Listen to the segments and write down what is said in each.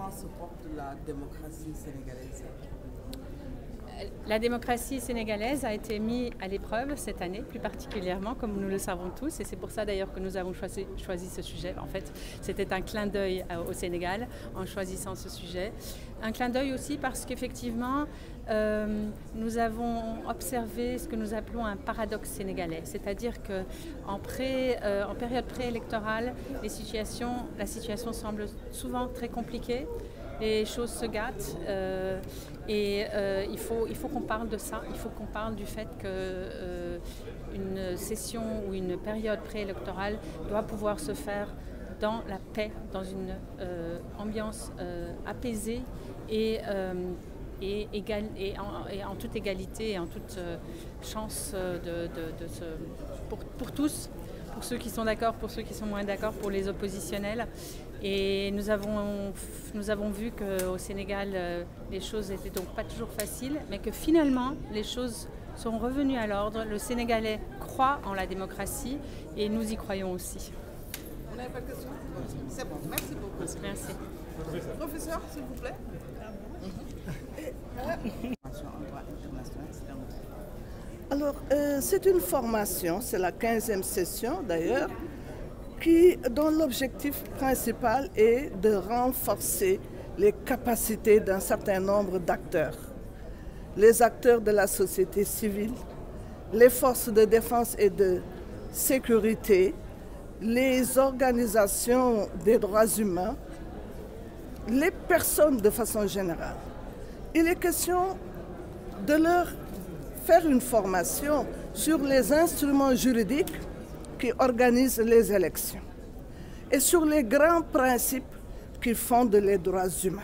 comment se porte la démocratie sénégalaise? La démocratie sénégalaise a été mise à l'épreuve cette année, plus particulièrement, comme nous le savons tous, et c'est pour ça d'ailleurs que nous avons choisi ce sujet. En fait, c'était un clin d'œil au Sénégal en choisissant ce sujet. Un clin d'œil aussi parce qu'effectivement, nous avons observé ce que nous appelons un paradoxe sénégalais, c'est-à-dire qu'en période préélectorale, la situation semble souvent très compliquée. Les choses se gâtent et il faut qu'on parle de ça. Il faut qu'on parle du fait qu'une session ou une période préélectorale doit pouvoir se faire dans la paix, dans une ambiance apaisée et en toute égalité et en toute chance pour tous, pour ceux qui sont d'accord, pour ceux qui sont moins d'accord, pour les oppositionnels. Et nous avons vu qu'au Sénégal, les choses n'étaient donc pas toujours faciles, mais que finalement, les choses sont revenues à l'ordre. Le Sénégalais croit en la démocratie et nous y croyons aussi. Vous n'avez pas de questions? C'est bon, merci beaucoup. Merci. Professeur, s'il vous plaît. Alors, c'est une formation, c'est la 15e session d'ailleurs, dont l'objectif principal est de renforcer les capacités d'un certain nombre d'acteurs. Les acteurs de la société civile, les forces de défense et de sécurité, les organisations des droits humains, les personnes de façon générale. Il est question de leur faire une formation sur les instruments juridiques qui organisent les élections et sur les grands principes qui fondent les droits humains.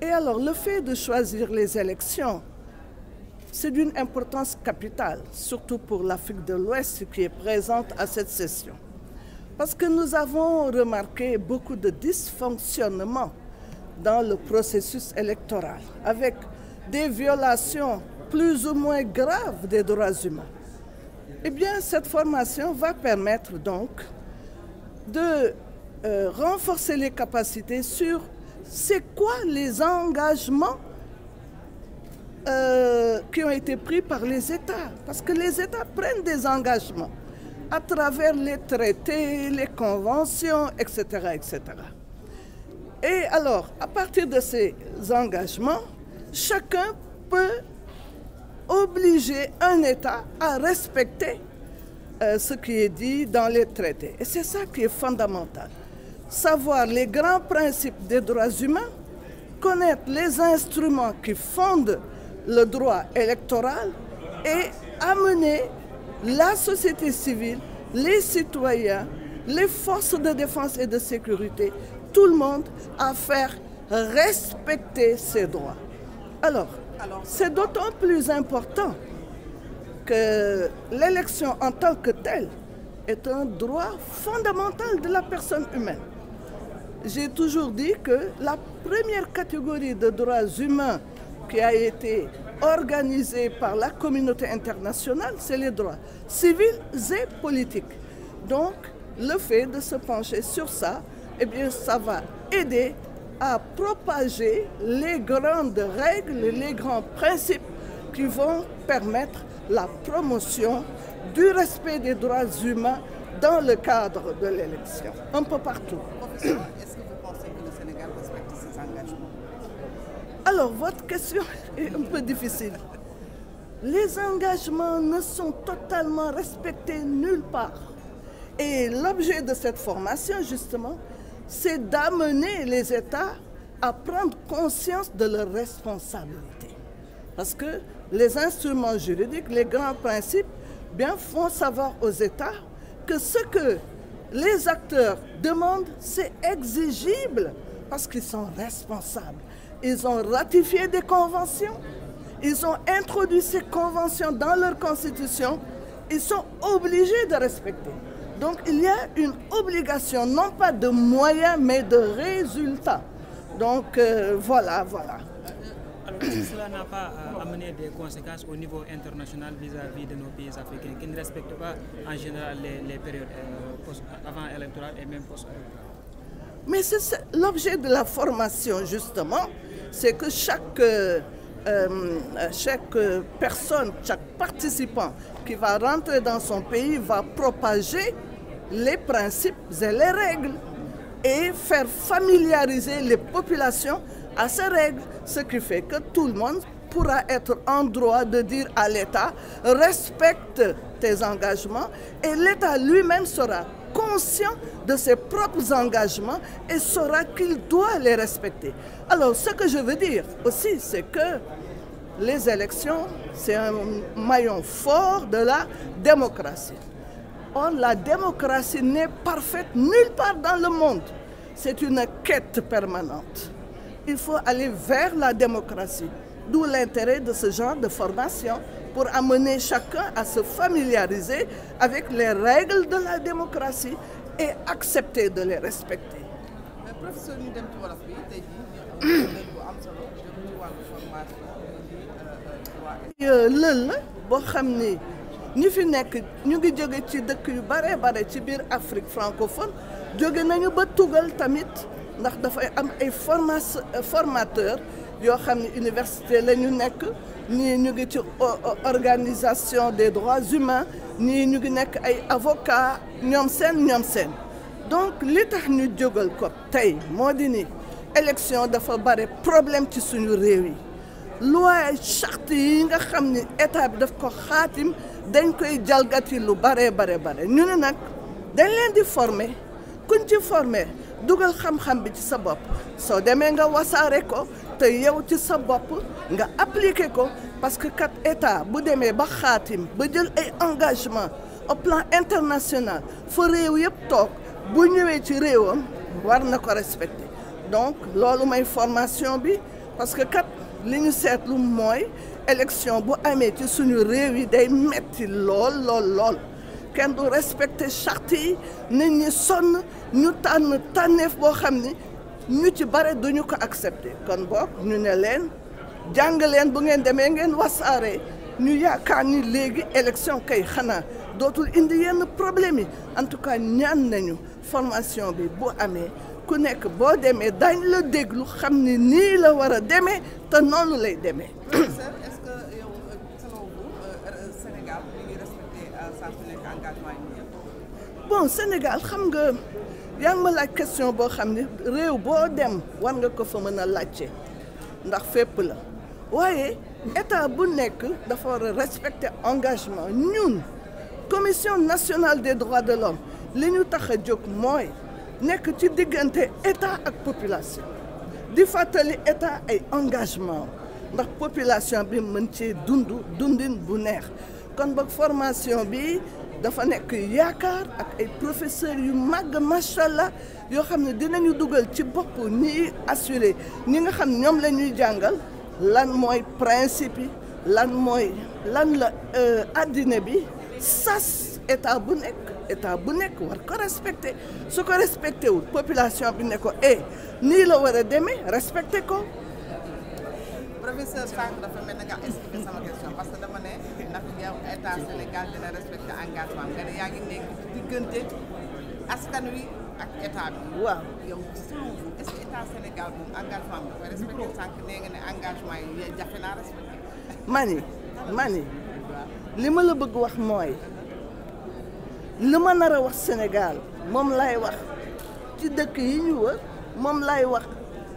Et alors, le fait de choisir les élections, c'est d'une importance capitale, surtout pour l'Afrique de l'Ouest qui est présente à cette session. Parce que nous avons remarqué beaucoup de dysfonctionnements dans le processus électoral, avec des violations plus ou moins graves des droits humains. Eh bien, cette formation va permettre donc de renforcer les capacités sur c'est quoi les engagements qui ont été pris par les États. Parce que les États prennent des engagements à travers les traités, les conventions, etc., etc. Et alors, à partir de ces engagements, chacun peut obliger un État à respecter ce qui est dit dans les traités. Et c'est ça qui est fondamental. Savoir les grands principes des droits humains, connaître les instruments qui fondent le droit électoral et amener la société civile, les citoyens, les forces de défense et de sécurité, tout le monde à faire respecter ces droits. Alors, c'est d'autant plus important que l'élection en tant que telle est un droit fondamental de la personne humaine. J'ai toujours dit que la première catégorie de droits humains qui a été organisée par la communauté internationale, c'est les droits civils et politiques. Donc, le fait de se pencher sur ça, eh bien, ça va aider à propager les grandes règles, les grands principes qui vont permettre la promotion du respect des droits humains dans le cadre de l'élection, un peu partout. Professeur, est-ce que vous pensez que le Sénégal respecte ses engagements? Alors, votre question est un peu difficile. Les engagements ne sont totalement respectés nulle part. Et l'objet de cette formation, justement, c'est d'amener les États à prendre conscience de leurs responsabilités. Parce que les instruments juridiques, les grands principes, bien font savoir aux États que ce que les acteurs demandent, c'est exigible parce qu'ils sont responsables. Ils ont ratifié des conventions, ils ont introduit ces conventions dans leur constitution, ils sont obligés de respecter. Donc il y a une obligation, non pas de moyens, mais de résultats. Donc voilà. Alors, est-ce que cela n'a pas amené des conséquences au niveau international vis-à-vis de nos pays africains qui ne respectent pas en général les périodes avant-électorales et même post-électorales? Mais c'est l'objet de la formation, justement, c'est que chaque personne, chaque participant qui va rentrer dans son pays va propager les principes et les règles et faire familiariser les populations à ces règles, ce qui fait que tout le monde pourra être en droit de dire à l'État « respecte tes engagements » et l'État lui-même sera conscient de ses propres engagements et saura qu'il doit les respecter. Alors, ce que je veux dire aussi, c'est que les élections, c'est un maillon fort de la démocratie. Or, la démocratie n'est parfaite nulle part dans le monde. C'est une quête permanente. Il faut aller vers la démocratie, d'où l'intérêt de ce genre de formation pour amener chacun à se familiariser avec les règles de la démocratie et accepter de les respecter. Mais professeur, ñu dem ci wolof bi tey jii ñu am solo jëm ci wàllu formation lël la boo xam ni ñi fi nekk ñu ngi jóge ci dëkk yu bare ci biir Afrique francophone jóge nañu ba tugal tamit ndax dafay am ay formateurs yoo xam ne université la ñu nekk ñii ñu ngi ci organisation des droits humains ñii ñu ngi nekk ay avocats ñoom seen donc li tax ñu jógal ko tey moo di ni élection dafa bare problème ci suñu réew yi loi charte yi nga xam ni état bi daf ko xaatim dañ koy jalgati lu bare ñu ne nag dañ leen di former kuñ ci former dugal xam-xam bi ci sa bopp soo demee nga wasaare ko te yow ci sa bopp nga appliquer ko parce que kat état bu demee ba xaatim ba jël ay engagement au plan international fa réew yëpp toog bu ñëwee ci réewam war na ko respecter donc loolu may formation bi parce que kat li ñu seetlu mooy élection bu amee ci suñu réew yi day metti lool kenn du respecter charte yi nit ñi sonn ñu tànneef boo xam ni ñu ci bare duñu ko accepter kon boog ñu ne leen jàng leen bu ngeen demee ngeen wasaare ñu yaakaar ni léegi élection kay xanaa dootul indi yenn problème yi en tout cas ñaan nañu formation bi bu amee ku nekk boo demee dañ la déglu xam ni nii la war a demee te noonu lay demee. Professeur, est-ce que yow selon vous Sénégal mi ngi respecté saa su nekk engagement yi yëpp. Bon Sénégal xam nga yaa ngi ma laaj question boo xam ni réew boo dem war nga ko fa mën a laajte ndax fépp la waaye état bu nekk dafa war a respecter engagement ñun commission nationale des droits de l'homme li ñu tax a jóg mooy nekk ci diggante état ak population di fàttali état ay engagement ndax population bi mën ci dundin bu neex kon ba formation bi dafa nekk yaakaar ak ay professeurs yu màgg macha allah yoo xam ne dinañu dugal ci bopp ñi assuré ñi nga xam ñoom la ñuy jàngal lan mooy principe yi lan la addina bi sas état bu nekk war ko respecté su ko respecté wul population bi ne ko nii la war a demee respecté ko. Professeur sànq dafa mel ne nga expliqué sama question parce que dama ne ndax yow état Sénégal dina respecté engagement nga ne yaa ngi nekk diggante askan wi ak état bi. waaw yow selon vous est-ce que état Sénégal moom engagement bi dafay respecté sànq nee nga ne engagement yi jafe naa respecté. mani li ma la bëgg wax mooy li ma nar a wax Sénégal moom lay wax ci dëkk yi ñu wër moom lay wax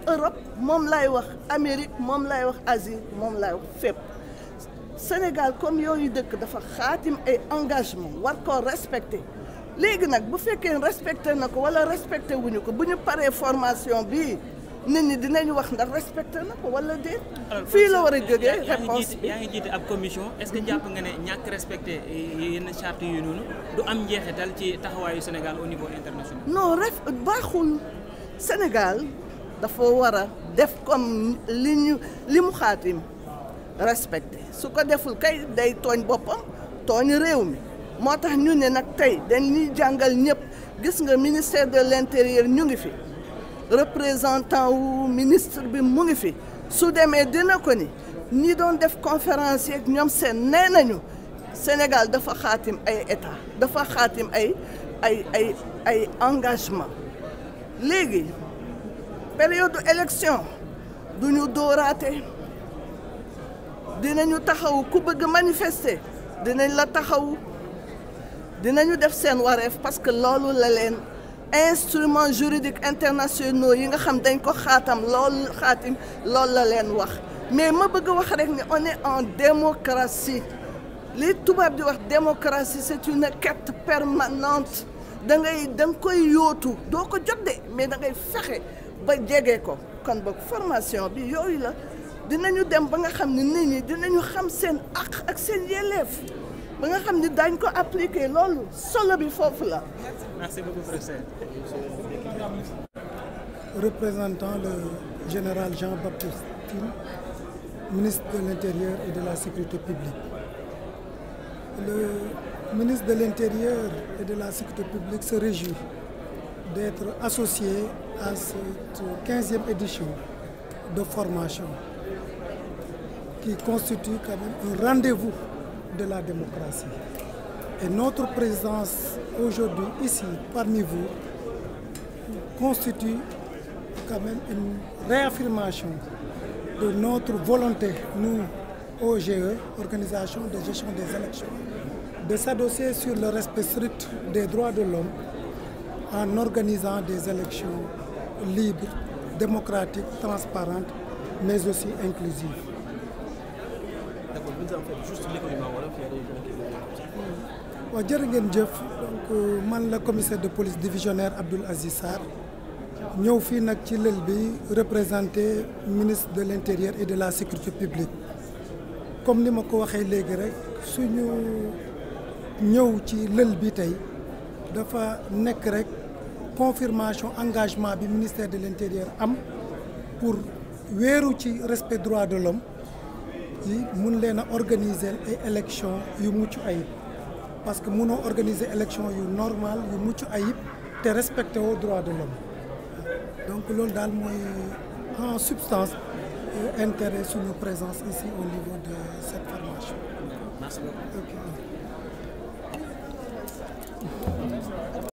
Europe moom lay wax Amérique moom lay wax Asie moom lay wax fépp Sénégal comme yooyu dëkk dafa xaatim ay engagement war koo respecté léegi nag bu fekkee respecté na ko wala respecté wuñu ko bu ñu paree formation bi nit ñi dinañu wax ndax respecté na ko wala déet. fii la war a jógee réponse bi yaa ngi jiite ab commission est-ce que jàpp nga ne ñàkk respecté yenn charte yu noonu du am njeexital ci taxawaayu Sénégal au niveau international. non baaxul Sénégal dafa war a def comme li mu xaatim respecté su ko deful kay day tooñ boppam tooñ réew mi moo tax ñu ne nag tey dañuy jàngal ñëpp gis nga ministère de l'intérieur ñu ngi fi. représentant wu ministre bi mu ngi fi su demee dina ko ni ñi doon def conférence yeeg ñoom seen nee nañu Sénégal dafa xaatim ay état dafa xaatim ay engagement léegi période élection du ñu dóoraate dinañu taxaw ku bëgg manifester dinañ la taxaw dinañu def seen wareef parce que loolu la leen instruments juridiques internationaux yi nga xam dañ ko xaatim loolu la leen wax mais ma bëgg wax rek ni on est en démocratie li tubaab di wax démocratie c'est une quête permanente da nga koy yóotu doo ko jot de mais da ngay fexe ba jege ko kon boog formation bi yooyu la dinañu dem ba nga xam ne nit ñi dinañu xam seen àq ak seen yelleef ba nga xam ne daañ ko appliquer loolu solo bi foofu la. Merci beaucoup professeur. Représentant le général Jean-Baptiste Tine, ministre de l'Intérieur et de la Sécurité publique. Le ministre de l'Intérieur et de la Sécurité publique se réjouit d'être associé à cette 15e édition de formation qui constitue quand même un rendez-vous de la démocratie. Et notre présence aujourd'hui ici parmi vous constitue quand même une réaffirmation de notre volonté, nous, OGE, Organisation de gestion des élections, de s'adosser sur le respect strict des droits de l'homme en organisant des élections libres, démocratiques, transparentes, mais aussi inclusives. D'accord, vous en faites juste l'économie, voilà, puis il y a des gens qui vont... waaw jërë ngeen jëf donc man la commissaire de police divisionnaire Abdoul Aziz Sarr ñëw fii nag ci lël bi représenté ministre de l'Intérieur et de la Sécurité publique comme ni ma ko waxee léegi rek suñu ñëw ci lël bi tey dafa nekk rek confirmation engagement bi ministère de l'Intérieur am pour wéeru ci respect droit de l'homme yi mun leen a organiser ay élections yu mucc ayib parce que mënoo organiser élection yu normal yu mucc ayib te respecté woo droit de l'homme donc loolu daal mooy en substance intérêt suñu présence ici au niveau de cette formation. Merci beaucoup. Okay.